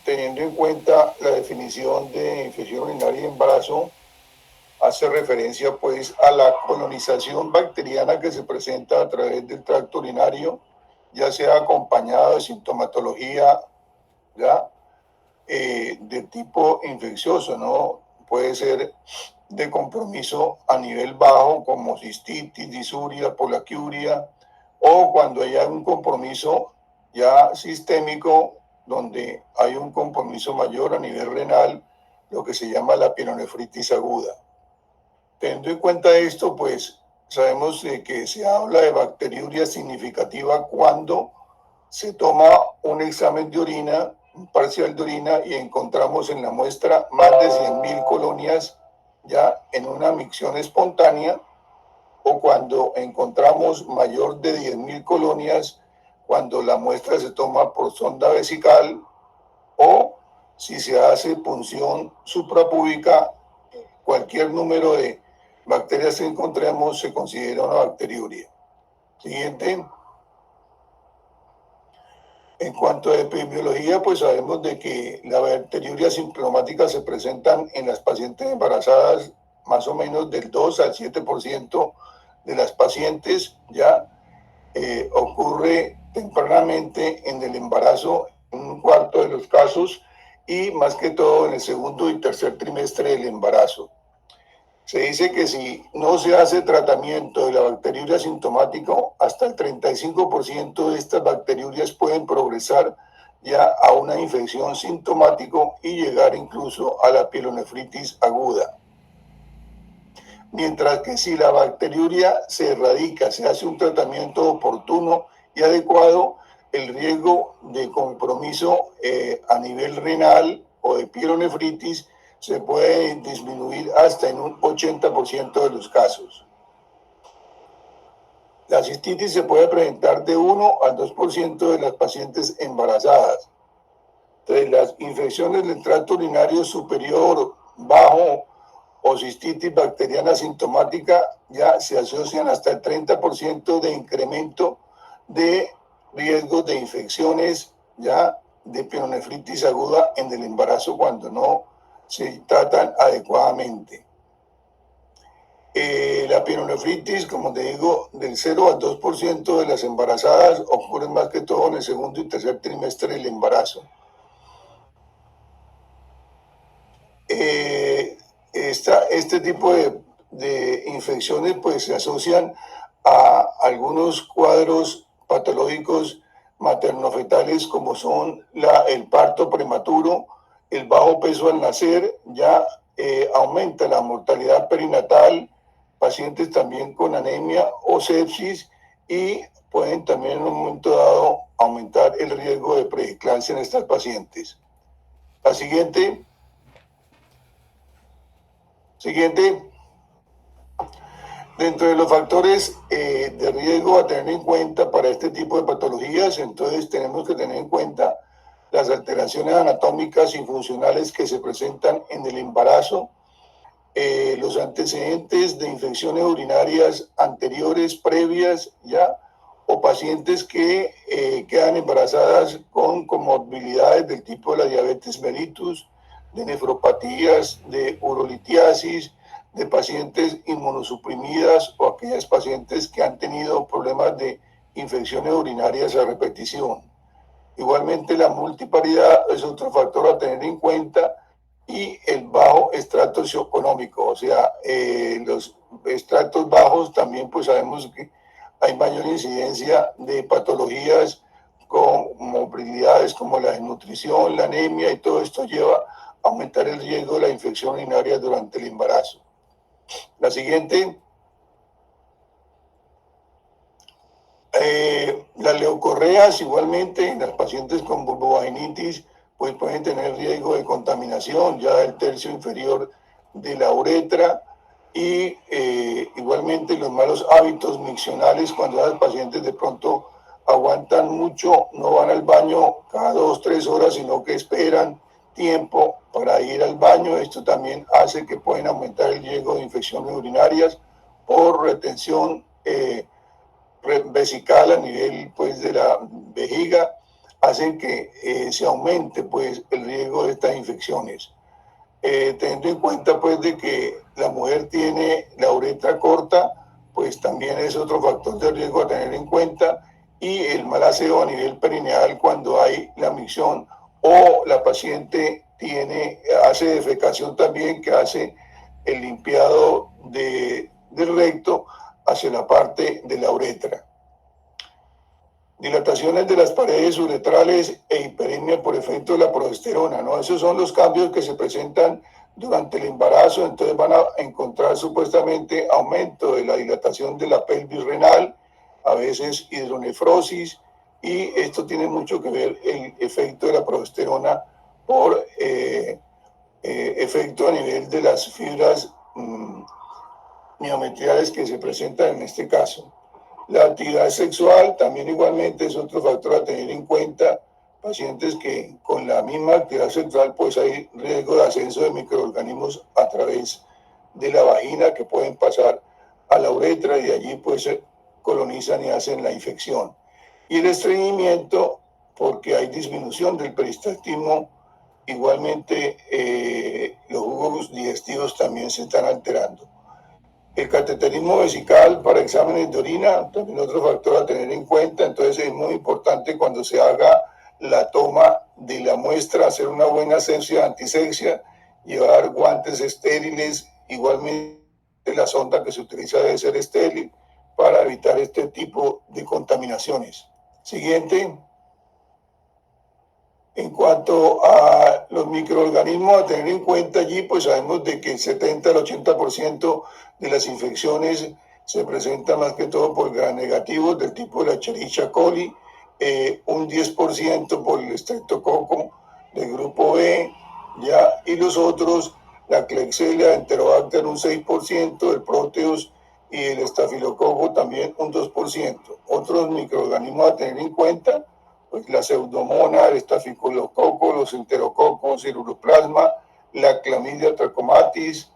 teniendo en cuenta la definición de infección urinaria y embarazo, hace referencia pues a la colonización bacteriana que se presenta a través del tracto urinario, ya sea acompañada de sintomatología, ¿ya? De tipo infeccioso, ¿no? Puede ser de compromiso a nivel bajo, como cistitis, disuria, polaquiuria, o cuando haya un compromiso ya sistémico, donde hay un compromiso mayor a nivel renal, lo que se llama la pielonefritis aguda. Teniendo en cuenta esto, pues sabemos que se habla de bacteriuria significativa cuando se toma un examen de orina, un parcial de orina, y encontramos en la muestra más de 100.000 colonias ya en una micción espontánea, o cuando encontramos mayor de 10.000 colonias cuando la muestra se toma por sonda vesical, o si se hace punción suprapúbica, cualquier número de bacterias que encontremos se considera una bacteriuria. Siguiente. En cuanto a epidemiología, pues sabemos de que la bacteriuria simptomática se presentan en las pacientes embarazadas más o menos del 2 al 7% de las pacientes. Ya ocurre tempranamente en el embarazo, en un cuarto de los casos, y más que todo en el segundo y tercer trimestre del embarazo. Se dice que si no se hace tratamiento de la bacteriuria sintomática, hasta el 35% de estas bacteriurias pueden progresar ya a una infección sintomática y llegar incluso a la pielonefritis aguda. Mientras que si la bacteriuria se erradica, se hace un tratamiento oportuno y adecuado, el riesgo de compromiso a nivel renal o de pielonefritis se puede disminuir hasta en un 80% de los casos. La cistitis se puede presentar de 1 al 2% de las pacientes embarazadas. Entonces, las infecciones del tracto urinario superior, bajo o cistitis bacteriana sintomática ya se asocian hasta el 30% de incremento de riesgos de infecciones ya de pielonefritis aguda en el embarazo cuando no se tratan adecuadamente. La pielonefritis, como te digo, del 0 al 2% de las embarazadas ocurre más que todo en el segundo y tercer trimestre del embarazo. Este tipo de infecciones pues se asocian a algunos cuadros patológicos maternofetales como son el parto prematuro, el bajo peso al nacer, ya aumenta la mortalidad perinatal, pacientes también con anemia o sepsis, y pueden también en un momento dado aumentar el riesgo de preeclampsia en estas pacientes. La siguiente. Dentro de los factores de riesgo a tener en cuenta para este tipo de patologías, entonces tenemos que tener en cuenta las alteraciones anatómicas y funcionales que se presentan en el embarazo, los antecedentes de infecciones urinarias anteriores, previas, ya, o pacientes que quedan embarazadas con comorbilidades del tipo de la diabetes mellitus, de nefropatías, de urolitiasis, de pacientes inmunosuprimidas o aquellas pacientes que han tenido problemas de infecciones urinarias a repetición. Igualmente, la multiparidad es otro factor a tener en cuenta, y el bajo estrato socioeconómico, o sea, los estratos bajos también pues sabemos que hay mayor incidencia de patologías con movilidades como la desnutrición, la anemia, y todo esto lleva a aumentar el riesgo de la infección urinaria durante el embarazo. La siguiente. Las leucorreas igualmente en las pacientes con vulvovaginitis pues pueden tener riesgo de contaminación ya del tercio inferior de la uretra, y igualmente los malos hábitos miccionales, cuando las pacientes de pronto aguantan mucho, no van al baño cada 2-3 horas, sino que esperan tiempo para ir al baño. Esto también hace que pueden aumentar el riesgo de infecciones urinarias por retención vesical a nivel pues de la vejiga, hacen que se aumente pues el riesgo de estas infecciones. Teniendo en cuenta pues de que la mujer tiene la uretra corta, pues también es otro factor de riesgo a tener en cuenta, y el mal aseo a nivel perineal cuando hay la micción o la paciente hace defecación también, que hace el limpiado del recto hacia la parte de la uretra. Dilataciones de las paredes uretrales e hiperemia por efecto de la progesterona, ¿no? Esos son los cambios que se presentan durante el embarazo. Entonces van a encontrar supuestamente aumento de la dilatación de la pelvis renal, a veces hidronefrosis, y esto tiene mucho que ver el efecto de la progesterona por efecto a nivel de las fibras miometriales que se presentan en este caso. La actividad sexual también igualmente es otro factor a tener en cuenta. Pacientes que con la misma actividad sexual pues hay riesgo de ascenso de microorganismos a través de la vagina que pueden pasar a la uretra y allí pues colonizan y hacen la infección. Y el estreñimiento, porque hay disminución del peristaltismo, igualmente los jugos digestivos también se están alterando. El cateterismo vesical para exámenes de orina, también otro factor a tener en cuenta. Entonces es muy importante cuando se haga la toma de la muestra, hacer una buena asepsia, antisepsia, llevar guantes estériles, igualmente la sonda que se utiliza debe ser estéril para evitar este tipo de contaminaciones. Siguiente. En cuanto a los microorganismos a tener en cuenta allí, pues sabemos de que el 70 al 80% de las infecciones se presentan más que todo por gram negativos del tipo de la Escherichia coli, un 10% por el estreptococo del grupo B, ya, y los otros, la Klebsiella enterobacter un 6%, el Proteus y el estafilococo también un 2%. Otros microorganismos a tener en cuenta, pues la pseudomonas, el estafilococo, los enterococos, el uroplasma, la clamidia trachomatis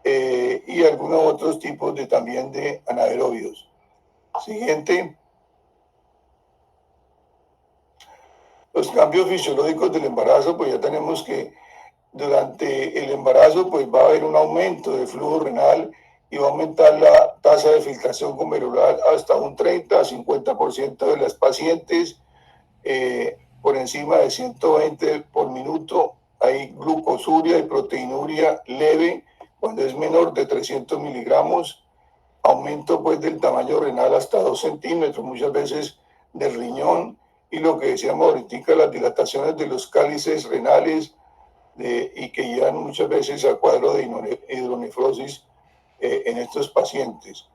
y algunos otros tipos también de anaerobios. Siguiente. Los cambios fisiológicos del embarazo, pues ya tenemos que durante el embarazo pues va a haber un aumento de flujo renal y va a aumentar la tasa de filtración glomerular hasta un 30 a 50% de las pacientes. Por encima de 120 por minuto, hay glucosuria y proteinuria leve cuando es menor de 300 miligramos, aumento pues del tamaño renal hasta 2 centímetros, muchas veces del riñón, y lo que decíamos ahorita, las dilataciones de los cálices renales y que llevan muchas veces a cuadro de hidronefrosis en estos pacientes.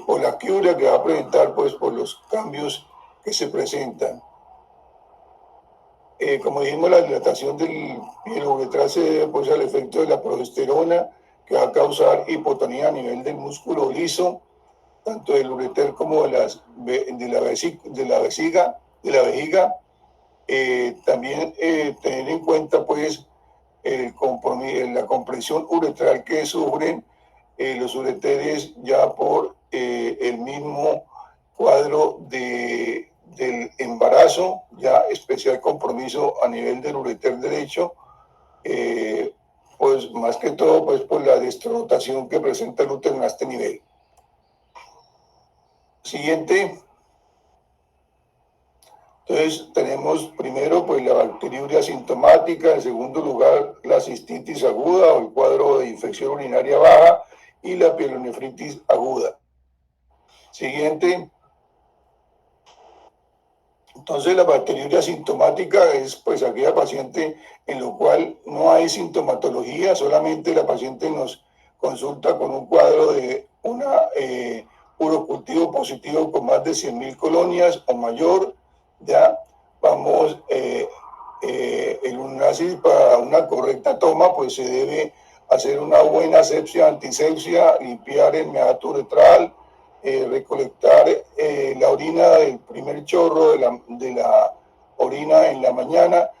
Por la quiuria que va a presentar pues por los cambios que se presentan. Como dijimos, la dilatación del piel uretral se debe pues, al efecto de la progesterona, que va a causar hipotonía a nivel del músculo liso, tanto del ureter como de la vejiga. También tener en cuenta pues la compresión uretral que sufren los ureteres ya por el mismo cuadro del embarazo, ya especial compromiso a nivel del ureter derecho, pues más que todo pues por la destrotación que presenta el útero en este nivel. Siguiente. Entonces tenemos primero pues la bacteriuria sintomática, en segundo lugar la cistitis aguda o el cuadro de infección urinaria baja y la pielonefritis aguda. Siguiente. Entonces la bacteriuria sintomática es pues aquella paciente en lo cual no hay sintomatología, solamente la paciente nos consulta con un cuadro de una urocultivo positivo con más de 100.000 colonias o mayor, ya vamos, el unácido para una correcta toma pues se debe hacer una buena asepsia, antisepsia, limpiar el meato uretral, recolectar la orina del primer chorro de la orina en la mañana,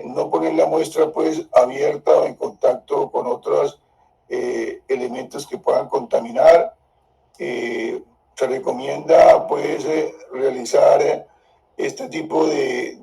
no poner la muestra pues abierta o en contacto con otros elementos que puedan contaminar. Se recomienda pues realizar este tipo de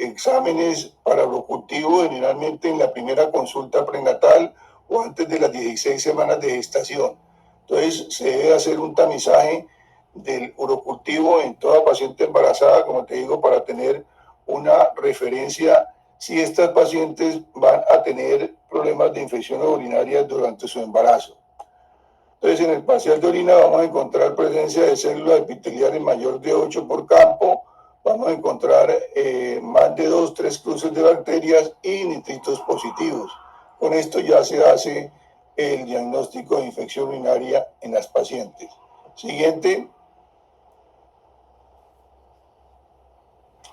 exámenes para urocultivo generalmente en la primera consulta prenatal o antes de las 16 semanas de gestación. Entonces se debe hacer un tamizaje del urocultivo en toda paciente embarazada, como te digo, para tener una referencia si estas pacientes van a tener problemas de infecciones urinarias durante su embarazo. Entonces, en el parcial de orina vamos a encontrar presencia de células epiteliales mayor de 8 por campo, vamos a encontrar más de 2, 3 cruces de bacterias y nitritos positivos. Con esto ya se hace el diagnóstico de infección urinaria en las pacientes. Siguiente.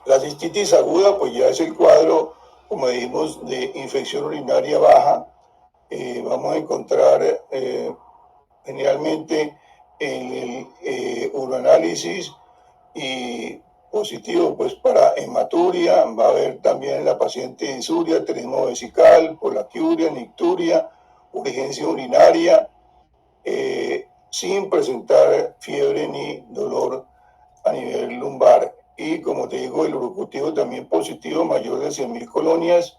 La cistitis aguda, pues ya es el cuadro, como dijimos, de infección urinaria baja. Vamos a encontrar generalmente en el uroanálisis y positivo pues para hematuria, va a haber también en la paciente insuria, tenesmo vesical, polaquiuria, nicturia, urgencia urinaria, sin presentar fiebre ni dolor a nivel lumbar. Y como te digo, el urocultivo también positivo, mayor de 100.000 colonias.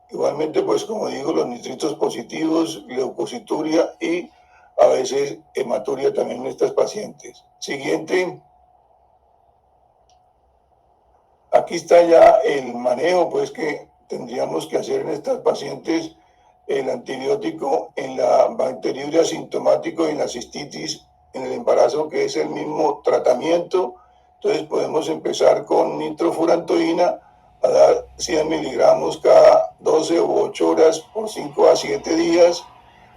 Igualmente, pues como digo, los nitritos positivos, leucocituria y a veces hematuria también en estas pacientes. Siguiente. Aquí está ya el manejo, pues que tendríamos que hacer en estas pacientes el antibiótico en la bacteriuria asintomático y en la cistitis en el embarazo, que es el mismo tratamiento. Entonces podemos empezar con nitrofurantoína a dar 100 miligramos cada 12 u 8 horas por 5 a 7 días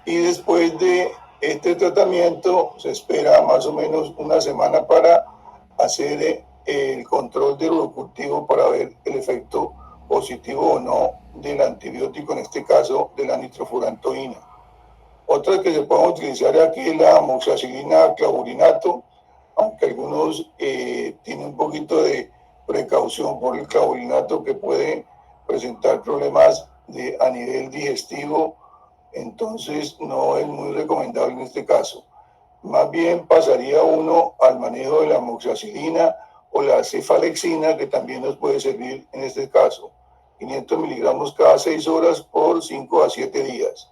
y después de este tratamiento se espera más o menos una semana para hacer el control del urocultivo para ver el efecto positivo o no del antibiótico, en este caso de la nitrofurantoína. Otra que se puede utilizar aquí es la amoxicilina clavulinato, aunque algunos tienen un poquito de precaución por el clavulinato que puede presentar problemas a nivel digestivo, entonces no es muy recomendable en este caso. Más bien pasaría uno al manejo de la amoxicilina o la cefalexina, que también nos puede servir en este caso. 500 miligramos cada 6 horas por 5 a 7 días.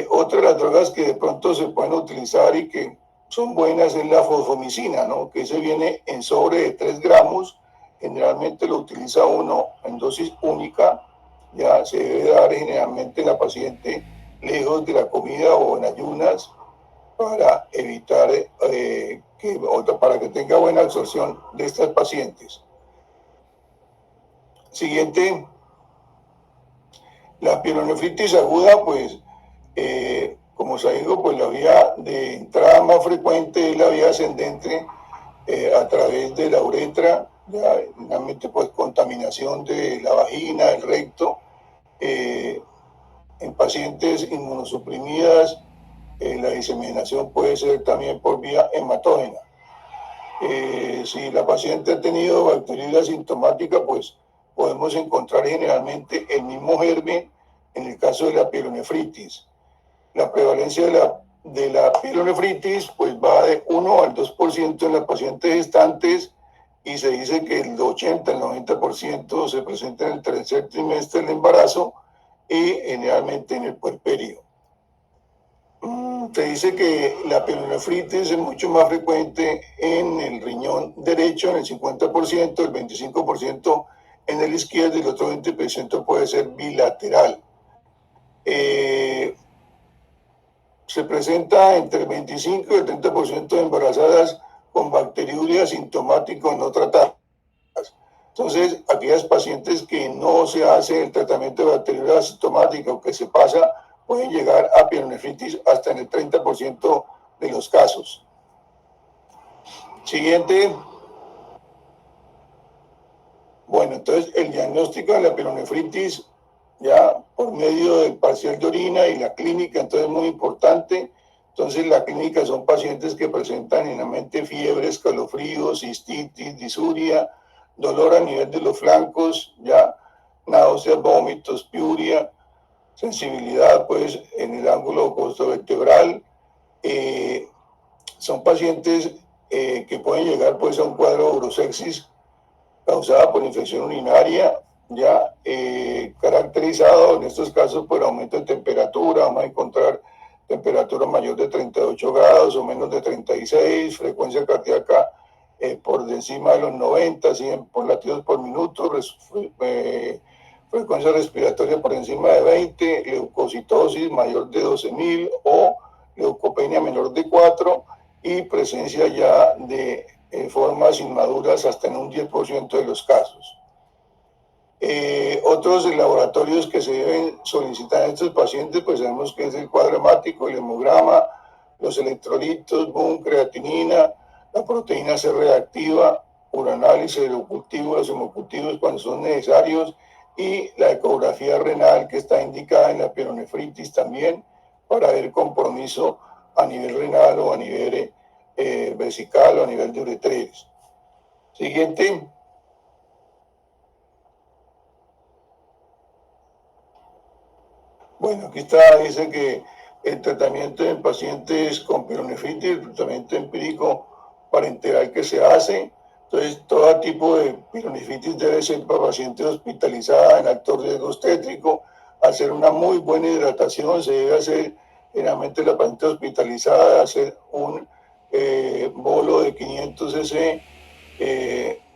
Otra de las drogas que de pronto se pueden utilizar y que son buenas es la fosfomicina, ¿no? Que se viene en sobre de 3 gramos. Generalmente lo utiliza uno en dosis única. Ya se debe dar generalmente en la paciente lejos de la comida o en ayunas para evitar para que tenga buena absorción de estas pacientes. Siguiente, la pielonefritis aguda, pues como se dijo, pues la vía de entrada más frecuente es la vía ascendente a través de la uretra, ya realmente pues contaminación de la vagina, el recto, en pacientes inmunosuprimidas, la diseminación puede ser también por vía hematógena. Si la paciente ha tenido bacteriuria asintomática, pues podemos encontrar generalmente el mismo germen en el caso de la pielonefritis. La prevalencia de la pielonefritis pues va de 1 al 2% en las pacientes gestantes y se dice que el 80 al 90% se presenta en el tercer trimestre del embarazo y generalmente en el puerperio. Se dice que la pielonefritis es mucho más frecuente en el riñón derecho, en el 50%, el 25% en el izquierdo y el otro 20% puede ser bilateral. Se presenta entre el 25 y el 30% de embarazadas con bacteriuria asintomático no tratadas. Entonces, aquellas pacientes que no se hace el tratamiento de bacteriuria asintomática o que se pasa, pueden llegar a pielonefritis hasta en el 30% de los casos. Siguiente. Bueno, entonces el diagnóstico de la pielonefritis ya por medio del parcial de orina y la clínica, entonces es muy importante. Entonces la clínica son pacientes que presentan generalmente fiebre, escalofríos, cistitis, disuria, dolor a nivel de los flancos, ya náuseas, vómitos, piuria, sensibilidad pues en el ángulo costovertebral. Son pacientes que pueden llegar pues a un cuadro de urosexis causada por infección urinaria, ya caracterizado en estos casos por aumento de temperatura. Vamos a encontrar temperatura mayor de 38 grados o menos de 36, frecuencia cardíaca por encima de los 90, 100 por latidos por minuto, frecuencia respiratoria por encima de 20, leucocitosis mayor de 12.000 o leucopenia menor de 4 y presencia ya de formas inmaduras hasta en un 10% de los casos. Otros laboratorios que se deben solicitar en estos pacientes, pues sabemos que es el cuadro hemático, el hemograma, los electrolitos, BUN, creatinina, la proteína C reactiva, uranálisis, serocultivo, los hemocultivos cuando son necesarios y la ecografía renal que está indicada en la pielonefritis también para ver compromiso a nivel renal o a nivel vesical o a nivel de uretreres. Siguiente. Bueno, aquí está, dice que el tratamiento en pacientes con pielonefritis, el tratamiento empírico parenteral que se hace. Entonces, todo tipo de pielonefritis debe ser para pacientes hospitalizados en alto riesgo obstétrico. Hacer una muy buena hidratación, se debe hacer generalmente la paciente hospitalizada, hacer un bolo de 500 cc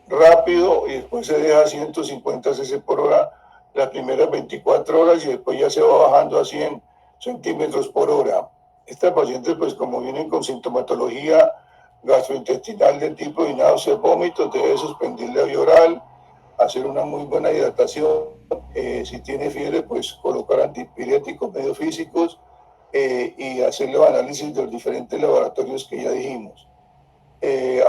rápido y después se deja 150 cc por hora las primeras 24 horas y después ya se va bajando a 100 centímetros por hora. Estas pacientes, pues como vienen con sintomatología gastrointestinal del tipo de náuseas, vómitos, debe suspender la vía oral, hacer una muy buena hidratación. Si tiene fiebre, pues colocar antipiréticos medios físicos y hacer los análisis de los diferentes laboratorios que ya dijimos.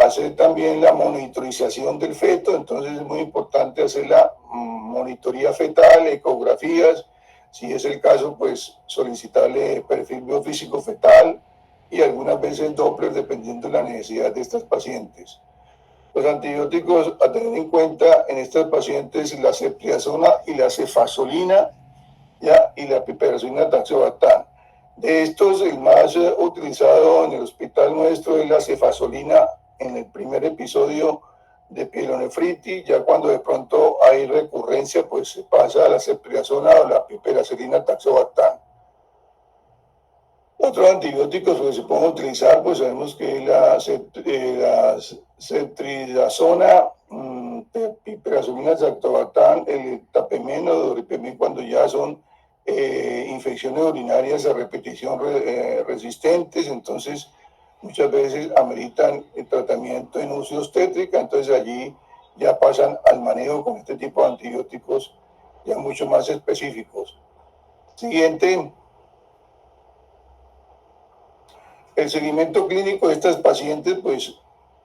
Hacer también la monitorización del feto, entonces es muy importante hacer la monitoría fetal, ecografías, si es el caso, pues solicitarle perfil biofísico fetal y algunas veces Doppler dependiendo de la necesidad de estas pacientes. Los antibióticos a tener en cuenta en estas pacientes, la ceftriaxona y la cefazolina, ¿ya? Y la piperacillina tazobactam. De estos, el más utilizado en el hospital nuestro es la cefazolina en el primer episodio de pielonefritis. Ya cuando de pronto hay recurrencia, pues se pasa a la ceftriaxona o la piperacillina tazobactam. Otros antibióticos que se pueden utilizar, pues sabemos que la ceftriaxona, piperacillina tazobactam, el tapemeno, doripemin, cuando ya son infecciones urinarias a repetición resistentes, entonces muchas veces ameritan el tratamiento en UCI obstétrica, entonces allí ya pasan al manejo con este tipo de antibióticos ya mucho más específicos. Siguiente. El seguimiento clínico de estas pacientes, pues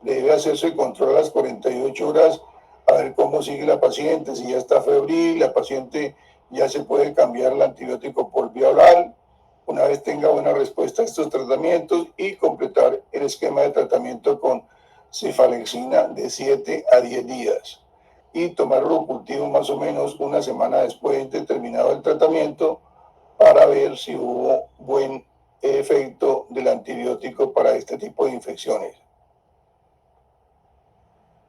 debe hacerse el control a las 48 horas, a ver cómo sigue la paciente, si ya está febril, la paciente ya se puede cambiar el antibiótico por vía oral, una vez tenga buena respuesta a estos tratamientos y completar el esquema de tratamiento con cefalexina de 7 a 10 días y tomar cultivo más o menos una semana después de terminado el tratamiento para ver si hubo buen efecto del antibiótico para este tipo de infecciones.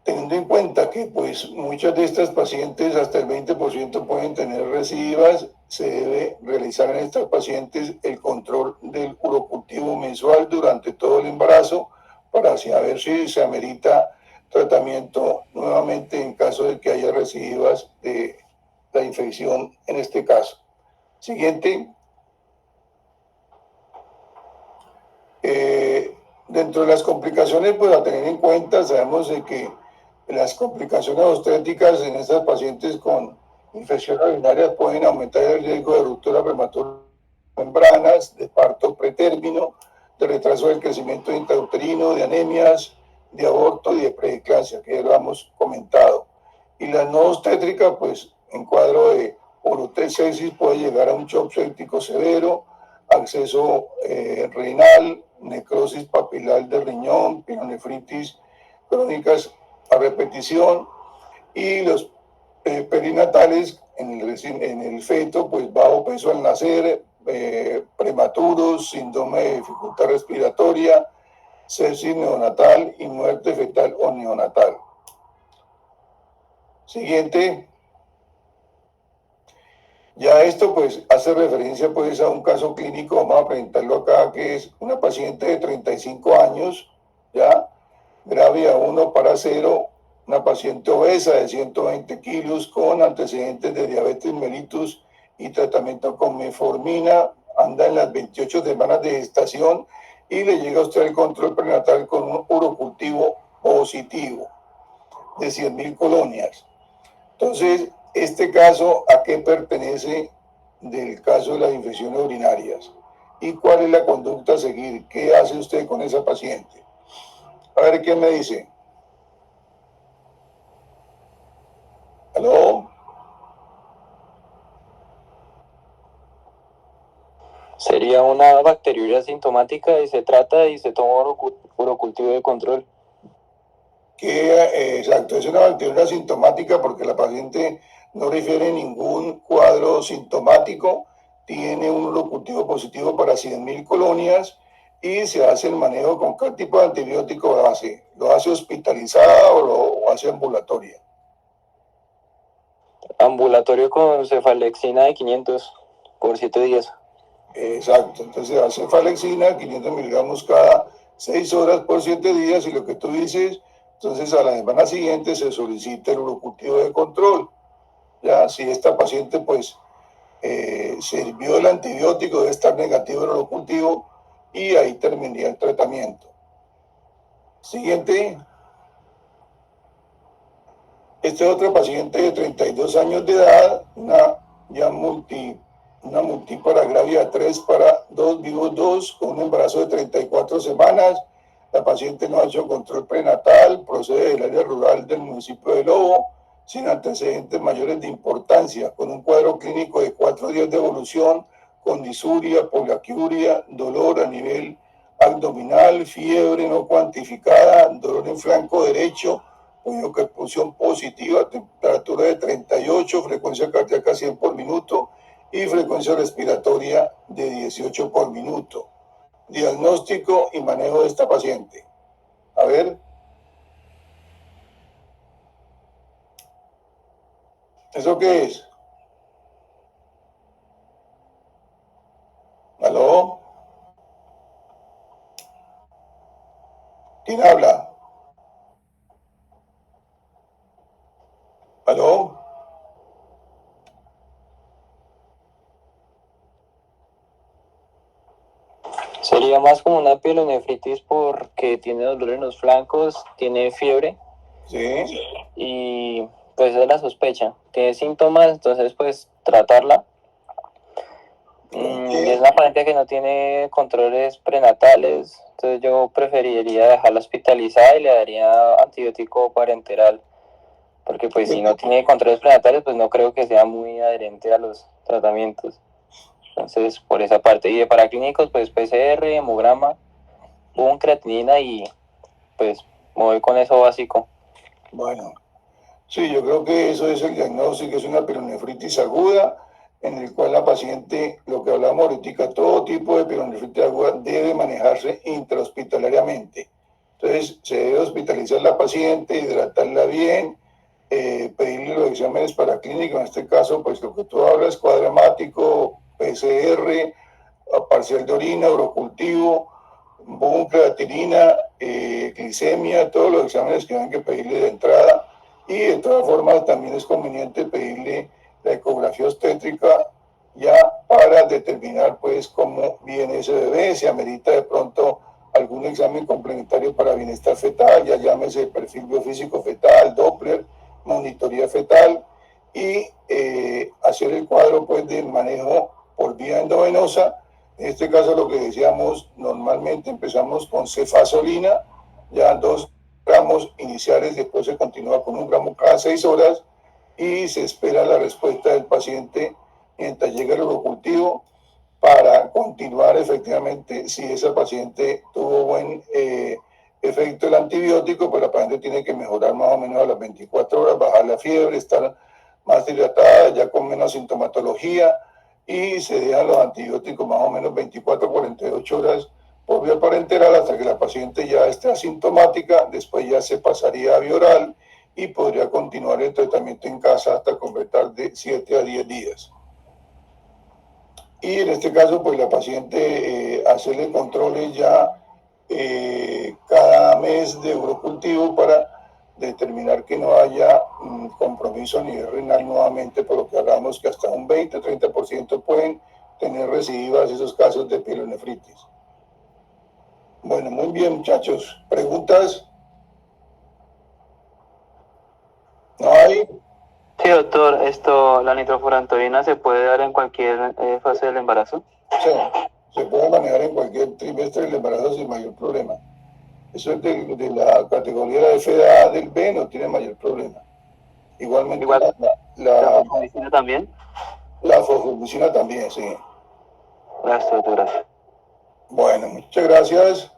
Teniendo en cuenta que pues muchas de estas pacientes, hasta el 20% pueden tener recidivas, se debe realizar en estas pacientes el control del urocultivo mensual durante todo el embarazo para así a ver si se amerita tratamiento nuevamente en caso de que haya recidivas de la infección en este caso. Siguiente. Dentro de las complicaciones, pues a tener en cuenta, sabemos de que las complicaciones obstétricas en estas pacientes con infecciones urinarias pueden aumentar el riesgo de ruptura prematura de membranas, de parto pretérmino, de retraso del crecimiento intrauterino, de anemias, de aborto y de preeclampsia, que ya lo hemos comentado. Y la no obstétrica, pues en cuadro de urotexesis puede llegar a un shock séptico severo, acceso renal, necrosis papilar del riñón, pielonefritis crónicas a repetición y los perinatales en el feto, pues bajo peso al nacer, prematuros, síndrome de dificultad respiratoria, sepsis neonatal y muerte fetal o neonatal. Siguiente. Ya esto pues hace referencia pues a un caso clínico, vamos a presentarlo acá, que es una paciente de 35 años, ya, grave A1 para 0, una paciente obesa de 120 kilos con antecedentes de diabetes mellitus y tratamiento con metformina, anda en las 28 semanas de gestación y le llega a usted el control prenatal con un urocultivo positivo de 100.000 colonias. Entonces, este caso, ¿a qué pertenece del caso de las infecciones urinarias? ¿Y cuál es la conducta a seguir? ¿Qué hace usted con esa paciente? A ver, ¿quién me dice? ¿Aló? Sería una bacteriuria asintomática y se trata y se toma urocultivo de control. Exacto, es una bacteriuria asintomática porque la paciente no refiere ningún cuadro sintomático, tiene un urocultivo positivo para 100.000 colonias y se hace el manejo con qué tipo de antibiótico lo hace. ¿Lo hace hospitalizada o lo hace ambulatoria? Ambulatorio con cefalexina de 500 por 7 días. Exacto, entonces hace cefalexina, 500 miligramos cada 6 horas por 7 días y lo que tú dices, entonces a la semana siguiente se solicita el urocultivo de control. Ya, si esta paciente pues sirvió el antibiótico, debe estar negativo el urocultivo y ahí terminaría el tratamiento. Siguiente. Este es otro paciente de 32 años de edad, una multípara gravida 3 para 2 vivos 2 con un embarazo de 34 semanas. La paciente no ha hecho control prenatal, procede del área rural del municipio de Lobo, sin antecedentes mayores de importancia, con un cuadro clínico de 4 días de evolución, con disuria, poliaquiuria, dolor a nivel abdominal, fiebre no cuantificada, dolor en flanco derecho, perfusión positiva, temperatura de 38, frecuencia cardíaca 100 por minuto y frecuencia respiratoria de 18 por minuto. Diagnóstico y manejo de esta paciente. A ver. ¿Eso qué es? ¿Aló? ¿Quién habla? ¿Aló? Sería más como una pielonefritis porque tiene dolor en los flancos, tiene fiebre. Sí. Y pues es la sospecha. Tiene síntomas, entonces pues tratarla. Y es una paciente que no tiene controles prenatales, entonces yo preferiría dejarla hospitalizada y le daría antibiótico parenteral, porque pues si no tiene controles prenatales pues no creo que sea muy adherente a los tratamientos. Entonces por esa parte. Y de paraclínicos pues PCR, hemograma, creatinina y pues me voy con eso básico. Bueno, sí, yo creo que eso es el diagnóstico, es una pielonefritis aguda, en el cual la paciente, lo que hablamos ahorita, todo tipo de pielonefritis aguda debe manejarse intrahospitalariamente. Entonces, se debe hospitalizar la paciente, hidratarla bien, pedirle los exámenes para clínica, en este caso, pues lo que tú hablas, cuadrático, PCR, parcial de orina, urocultivo, creatinina, glicemia, todos los exámenes que hay que pedirle de entrada. Y de todas formas también es conveniente pedirle la ecografía obstétrica ya para determinar pues cómo viene ese bebé, si amerita de pronto algún examen complementario para bienestar fetal, ya llámese perfil biofísico fetal, Doppler, monitoría fetal y hacer el cuadro pues de manejo por vía endovenosa. En este caso lo que decíamos, normalmente empezamos con cefazolina, ya 2 gramos iniciales, después se continúa con 1 gramo cada 6 horas y se espera la respuesta del paciente mientras llega el urocultivo para continuar efectivamente si esa paciente tuvo buen efecto del antibiótico, pues la paciente tiene que mejorar más o menos a las 24 horas, bajar la fiebre, estar más hidratada, ya con menos sintomatología y se dejan los antibióticos más o menos 24 a 48 horas por vía parenteral hasta que la paciente ya esté asintomática, después ya se pasaría a vía oral y podría continuar el tratamiento en casa hasta completar de 7 a 10 días. Y en este caso, pues la paciente hacerle controles ya cada mes de urocultivo para determinar que no haya compromiso a nivel renal nuevamente, por lo que hablamos que hasta un 20-30% pueden tener recidivas esos casos de pielonefritis. Bueno, muy bien, muchachos. ¿Preguntas? ¿No hay? Sí, doctor, la nitrofurantoína se puede dar en cualquier fase del embarazo. Sí, se puede manejar en cualquier trimestre del embarazo sin mayor problema. Eso es de la categoría de FDA del B, no tiene mayor problema. Igualmente Igual, la fosfomicina también. la fosfomicina también, sí. Gracias, doctor, gracias. Bueno, muchas gracias.